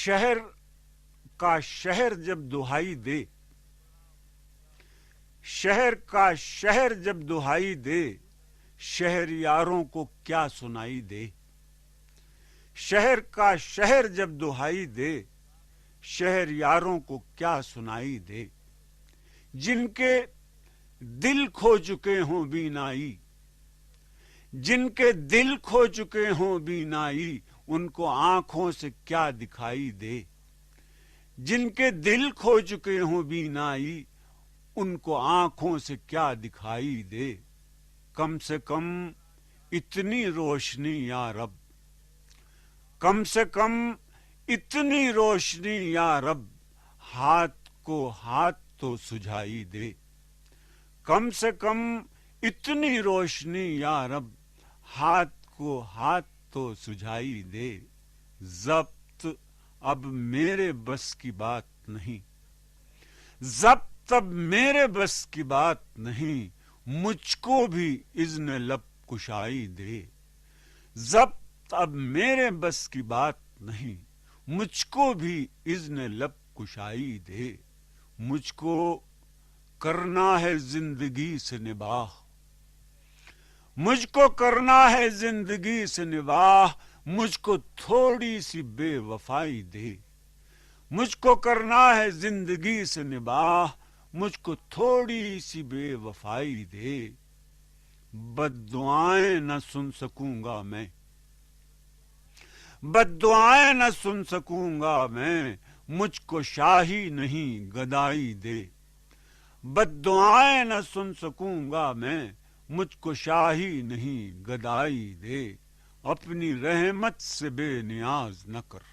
شہر کا شہر جب دہائی دے، شہر کا شہر جب دہائی دے، شہر یاروں کو کیا سنائی دے۔ شہر کا شہر جب دہائی دے، شہر یاروں کو کیا سنائی دے۔ جن کے دل کھو چکے ہوں بینائی، جن کے دل کھو چکے ہوں بینائی، ان کو آنکھوں سے کیا دکھائی دے۔ جن کے دل کھو چکے ہوں بینائی، ان کو آنکھوں سے کیا دکھائی دے۔ کم سے کم اتنی روشنی یا رب، کم سے کم اتنی روشنی یا رب، ہاتھ کو ہاتھ تو سجھائی دے۔ کم سے کم اتنی روشنی یا رب، ہاتھ کو ہاتھ تو سجھائی دے۔ ضبط اب میرے بس کی بات نہیں، ضبط اب میرے بس کی بات نہیں، مجھ کو بھی اذن لب کشائی دے۔ ضبط اب میرے بس کی بات نہیں، مجھ کو بھی اذن لب کشائی دے۔ مجھ کو کرنا ہے زندگی سے نباہ، مجھ کو کرنا ہے زندگی سے نباہ، مجھ کو تھوڑی سی بے وفائی دے۔ مجھ کو کرنا ہے زندگی سے نباہ، مجھ کو تھوڑی سی بے وفائی دے۔ بد دعائیں نہ سن سکوں گا میں، بد دعائیں نہ سن سکوں گا میں، مجھ کو شاہی نہیں گدائی دے۔ بد دعائیں نہ سن سکوں گا میں، مجھ کو شاہی نہیں گدائی دے۔ اپنی رحمت سے بے نیاز نہ کر،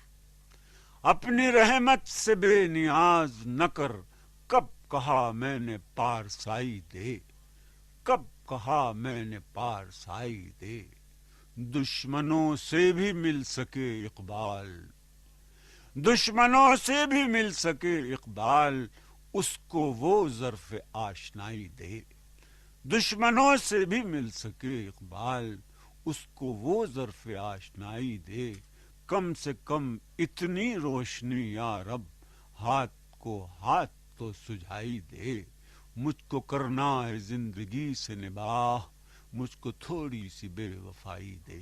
اپنی رحمت سے بے نیاز نہ کر، کب کہا میں نے پارسائی دے، کب کہا میں نے پارسائی دے۔ دشمنوں سے بھی مل سکے اقبال، دشمنوں سے بھی مل سکے اقبال، اس کو وہ ظرف آشنائی دے۔ دشمنوں سے بھی مل سکے اقبال، اس کو وہ ظرف آشنائی دے۔ کم سے کم اتنی روشنی یا رب، ہاتھ کو ہاتھ تو سجھائی دے۔ مجھ کو کرنا ہے زندگی سے نباہ، مجھ کو تھوڑی سی بے وفائی دے۔